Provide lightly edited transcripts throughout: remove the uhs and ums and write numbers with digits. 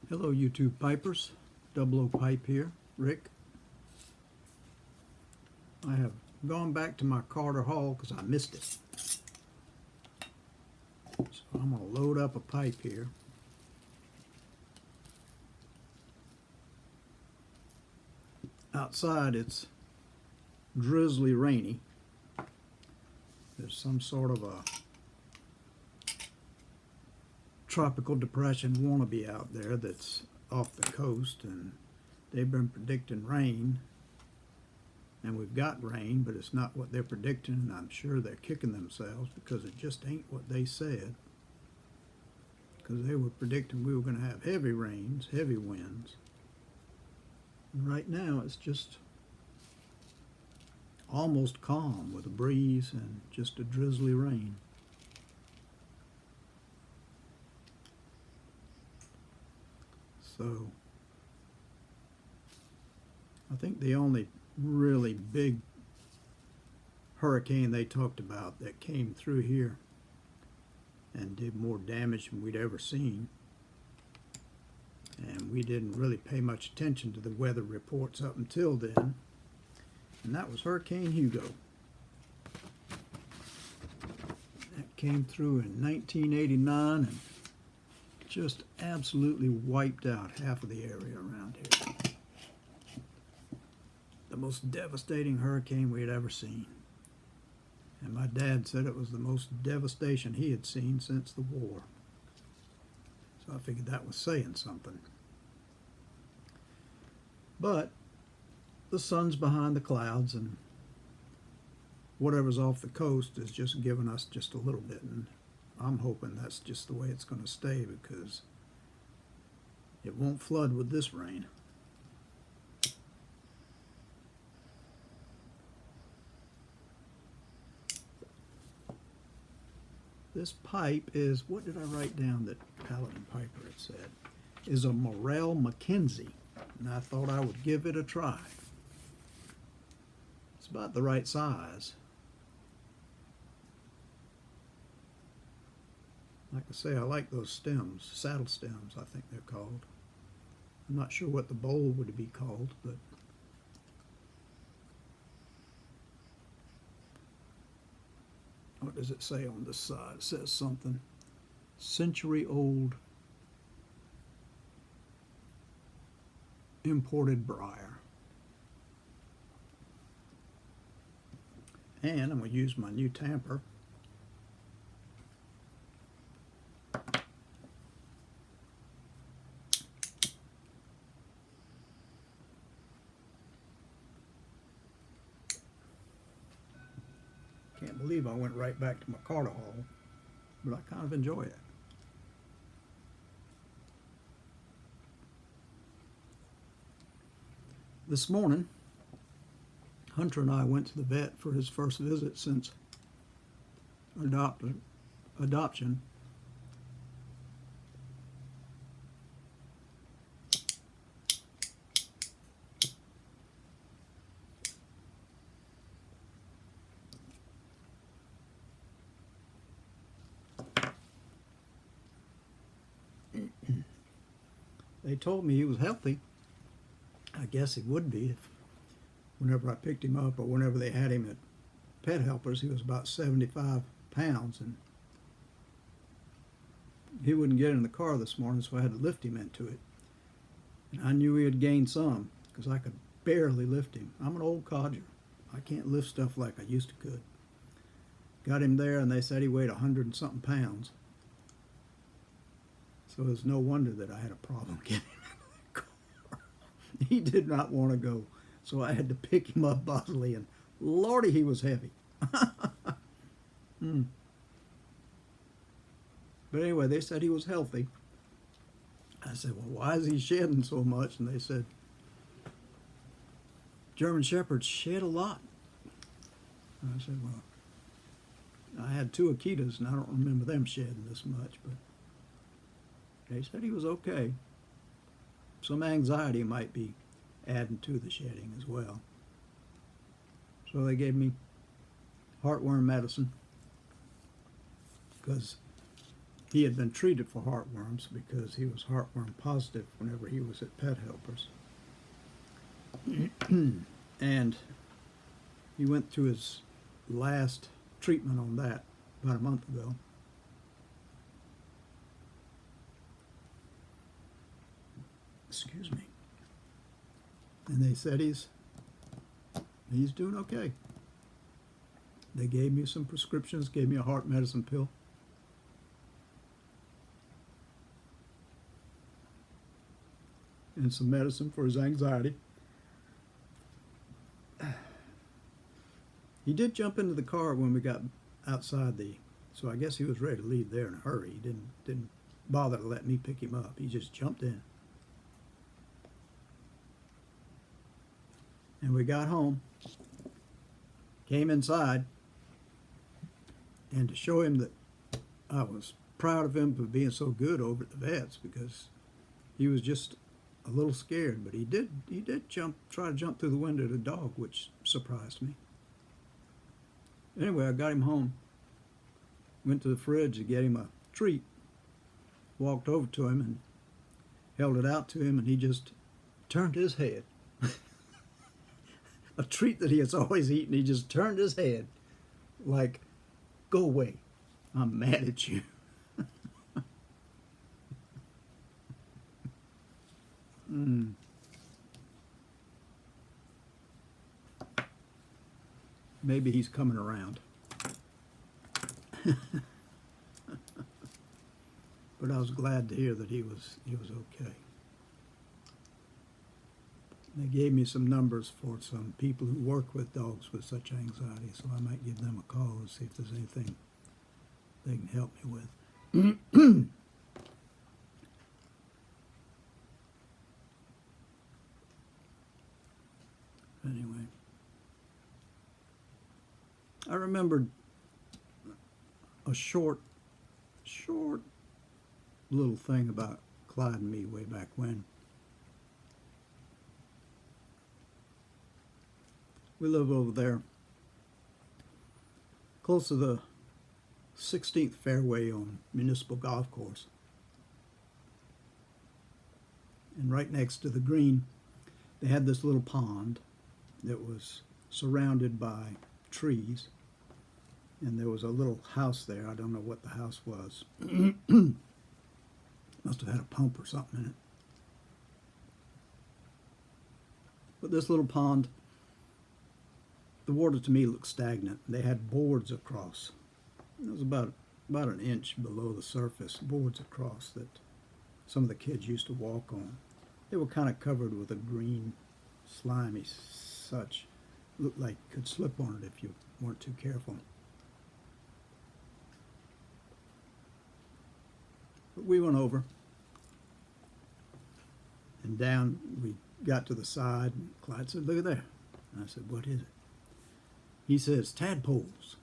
Hello YouTube Pipers, Double O Pipe here, Rick. I have gone back to my Carter Hall because I missed it. So I'm going to load up a pipe here. Outside it's drizzly rainy. There's some sort of a tropical depression wannabe out there that's off the coast, and they've been predicting rain, and we've got rain, but it's not what they're predicting, and I'm sure they're kicking themselves because it just ain't what they said, because they were predicting we were going to have heavy rains, heavy winds, and right now it's just almost calm with a breeze and just a drizzly rain. So I think the only really big hurricane they talked about that came through here and did more damage than we'd ever seen, and we didn't really pay much attention to the weather reports up until then, and that was Hurricane Hugo. That came through in 1989 and just absolutely wiped out half of the area around here. The most devastating hurricane we had ever seen. And my dad said it was the most devastation he had seen since the war. So I figured that was saying something. But the sun's behind the clouds, and whatever's off the coast is just giving us just a little bit, and I'm hoping that's just the way it's going to stay, because it won't flood with this rain. This pipe is, what did I write down that Paladin Piper had said? Is a Morel Mackenzie, and I thought I would give it a try. It's about the right size. Like I say, I like those stems, saddle stems I think they're called. I'm not sure what the bowl would be called, but what does it say on this side? It says something. Century-old imported briar. And I'm going to use my new tamper. Can't believe I went right back to my Carter Hall, but I kind of enjoy it. This morning, Hunter and I went to the vet for his first visit since adoption. They told me he was healthy. I guess he would be if whenever I picked him up or whenever they had him at Pet Helpers. He was about 75 pounds, and he wouldn't get in the car this morning, so I had to lift him into it. And I knew he had gained some because I could barely lift him. I'm an old codger. I can't lift stuff like I used to could. Got him there, and they said he weighed 100 and something pounds. So it's no wonder that I had a problem getting him out of the car. He did not want to go, so I had to pick him up bodily, and Lordy, he was heavy. But anyway, they said he was healthy. I said, well, why is he shedding so much? And they said, German Shepherds shed a lot. And I said, well, I had 2 Akitas, and I don't remember them shedding this much, but they said he was okay. Some anxiety might be adding to the shedding as well. So they gave me heartworm medicine because he had been treated for heartworms because he was heartworm positive whenever he was at Pet Helpers. And he went through his last treatment on that about a month ago. Excuse me. And they said he's doing okay. They gave me some prescriptions, gave me a heart medicine pill. And some medicine for his anxiety. He did jump into the car when we got outside so I guess he was ready to leave there in a hurry. He didn't bother to let me pick him up. He just jumped in. And we got home, came inside, and to show him that I was proud of him for being so good over at the vet's, because he was just a little scared, but he did try to jump through the window of the dog, which surprised me. Anyway, I got him home, went to the fridge to get him a treat, walked over to him and held it out to him, and he just turned his head. A treat that he has always eaten, he just turned his head like, go away, I'm mad at you. Maybe he's coming around. But I was glad to hear that he was okay. They gave me some numbers for some people who work with dogs with such anxiety, so I might give them a call and see if there's anything they can help me with. Anyway, I remembered a short little thing about Clyde and me way back when. We live over there, close to the 16th fairway on Municipal Golf Course. And right next to the green, they had this little pond that was surrounded by trees. And there was a little house there. I don't know what the house was. Must have had a pump or something in it. But this little pond, the water to me looked stagnant. They had boards across. It was about an inch below the surface, boards across that some of the kids used to walk on. They were kind of covered with a green, slimy such. Looked like you could slip on it if you weren't too careful. But we went over and down. We got to the side, and Clyde said, "Look at there." And I said, "What is it?" He says, "Tadpoles,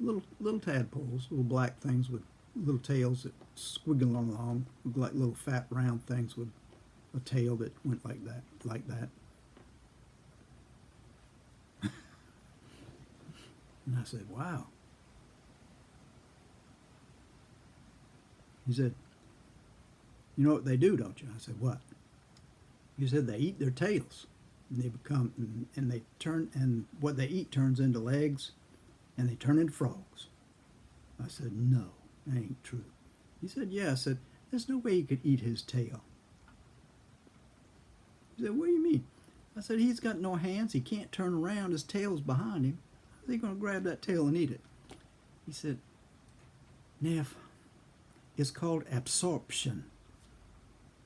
little tadpoles, little black things with little tails that squiggle along, look like little fat round things with a tail that went like that, like that." And I said, "Wow." He said, "You know what they do, don't you?" I said, "What?" He said, "They eat their tails. And they become, and they turn, and what they eat turns into legs, and they turn into frogs." I said, "No, that ain't true." He said, "Yeah." I said, "There's no way he could eat his tail." He said, "What do you mean?" I said, "He's got no hands. He can't turn around. His tail's behind him. How's he going to grab that tail and eat it?" He said, "Neff, it's called absorption."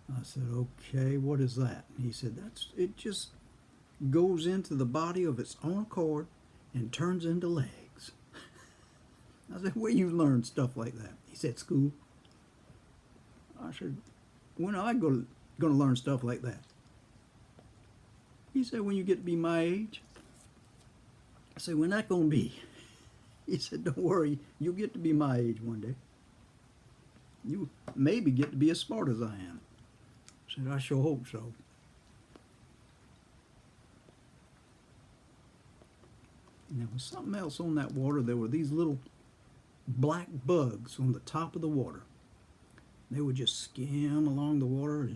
I said, "Okay, what is that?" He said, it just goes into the body of its own accord and turns into legs." I said, "Where you learn stuff like that?" He said, "School." I said, "When am I going to learn stuff like that?" He said, "When you get to be my age." I said, "When that going to be?" He said, "Don't worry, you'll get to be my age one day. You maybe get to be as smart as I am." I said, "I sure hope so." And there was something else on that water. There were these little black bugs on the top of the water. They would just skim along the water,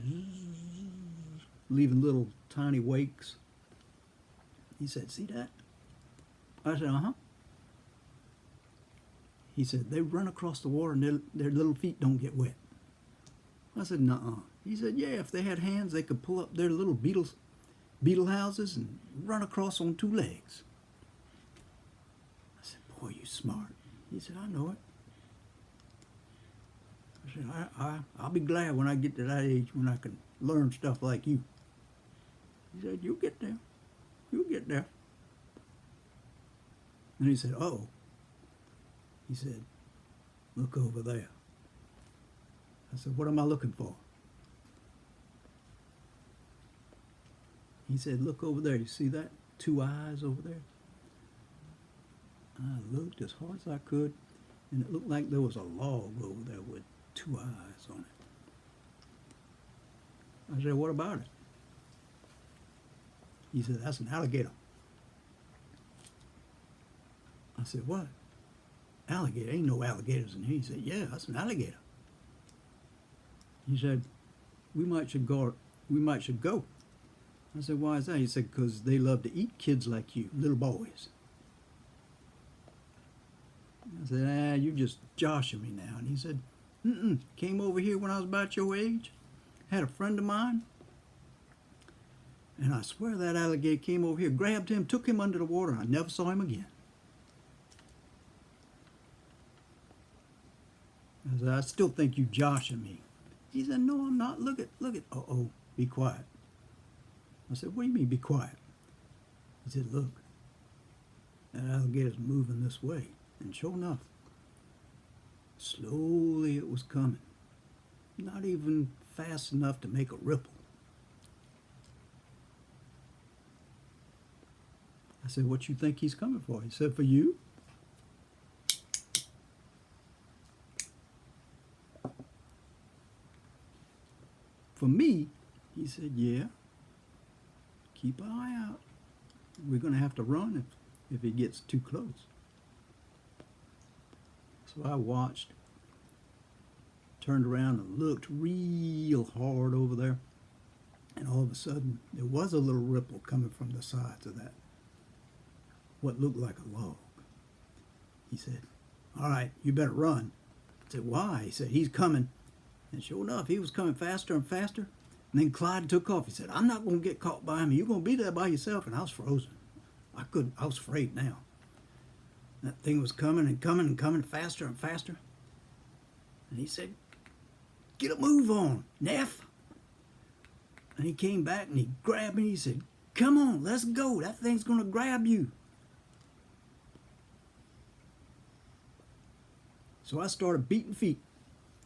leaving little tiny wakes. He said, "See that?" I said, "Uh-huh." He said, "They run across the water and their little feet don't get wet." I said, "Nuh-uh." He said, "Yeah, if they had hands, they could pull up their little beetle houses and run across on two legs." I said, "Boy, you smart." He said, "I know it." I said, I'll be glad when I get to that age when I can learn stuff like you." He said, "You'll get there. You'll get there." And he said, "Oh." He said, "Look over there." I said, "What am I looking for?" He said, "Look over there. You see that? Two eyes over there?" I looked as hard as I could, and it looked like there was a log over there with two eyes on it. I said, "What about it?" He said, "That's an alligator." I said, "What? Alligator? Ain't no alligators in here." He said, "Yeah, that's an alligator." He said, we might should go. I said, "Why is that?" He said, "Because they love to eat kids like you, little boys." I said, "You just joshing me now." And he said, "Came over here when I was about your age, had a friend of mine, and I swear that alligator came over here, grabbed him, took him under the water, and I never saw him again." I said, "I still think you joshing me." He said, "No, I'm not. Look at. Uh-oh, be quiet." I said, "What do you mean, be quiet?" He said, "Look, that alligator's moving this way." And sure enough, slowly it was coming. Not even fast enough to make a ripple. I said, "What you think he's coming for?" He said, "For you." "For me?" He said, "Yeah. Keep an eye out. We're going to have to run if he gets too close." So I watched, turned around and looked real hard over there. And all of a sudden, there was a little ripple coming from the sides of that, what looked like a log. He said, "All right, you better run." I said, "Why?" He said, "He's coming." And sure enough, he was coming faster and faster. And then Clyde took off. He said, "I'm not going to get caught by him. You're going to be there by yourself." And I was frozen. I was afraid now. That thing was coming and coming and coming faster and faster. And he said, "Get a move on, Neff." And he came back and he grabbed me. He said, "Come on, let's go. That thing's going to grab you." So I started beating feet.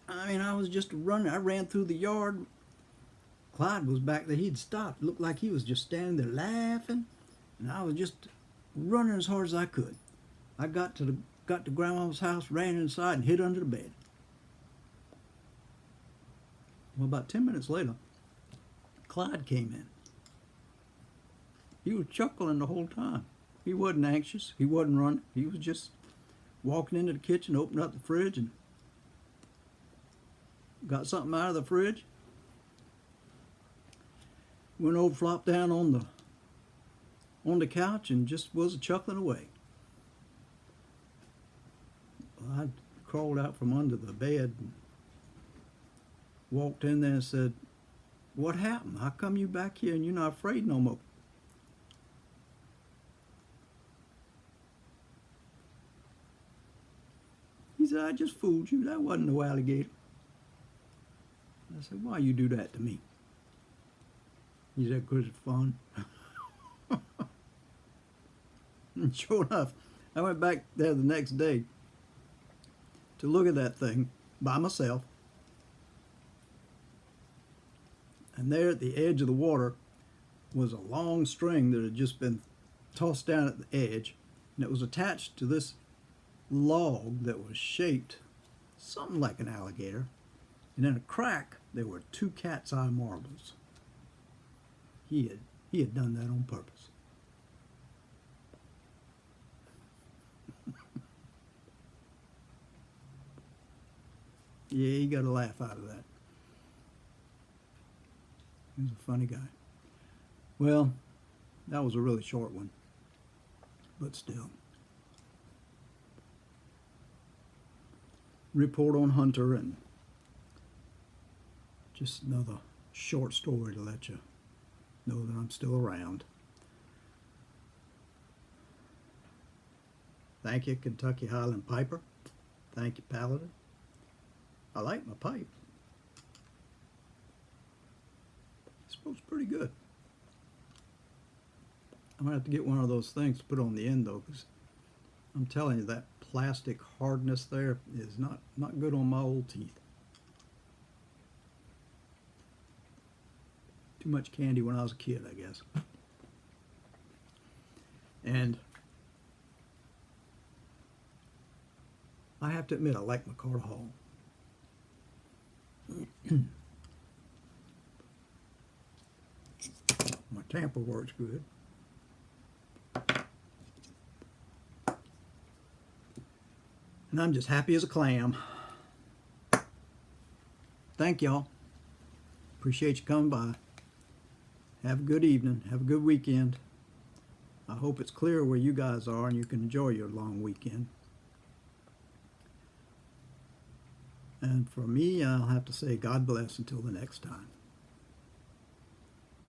I was just running. I ran through the yard. Clyde was back there. He'd stopped. Looked like he was just standing there laughing. And I was just running as hard as I could. I got to Grandma's house, ran inside, and hid under the bed. Well, about 10 minutes later, Clyde came in. He was chuckling the whole time. He wasn't anxious. He wasn't running. He was just walking into the kitchen, opened up the fridge, and got something out of the fridge. Went over, flopped down on the couch, and just was chuckling away. Well, I crawled out from under the bed and walked in there and said, "What happened? How come you back here and you're not afraid no more?" He said, "I just fooled you. That wasn't no alligator." I said, "Why you do that to me?" He said, "'Cause it's fun." And sure enough, I went back there the next day to look at that thing by myself. And there at the edge of the water was a long string that had just been tossed down at the edge. And it was attached to this log that was shaped something like an alligator. And in a crack, there were 2 cat's eye marbles. He had done that on purpose. Yeah, he got a laugh out of that. He was a funny guy. Well, that was a really short one, but still. Report on Hunter, and just another short story to let you know that I'm still around. Thank you, Kentucky Highland Piper. Thank you, Paladin. I like my pipe. It smokes pretty good. I'm gonna have to get one of those things to put on the end though, because I'm telling you that plastic hardness there is not good on my old teeth. Too much candy when I was a kid, I guess. And I have to admit, I like my Carter Hall. My tamper works good. And I'm just happy as a clam. Thank y'all. Appreciate you coming by. Have a good evening. Have a good weekend. I hope it's clear where you guys are and you can enjoy your long weekend. And for me, I'll have to say God bless until the next time.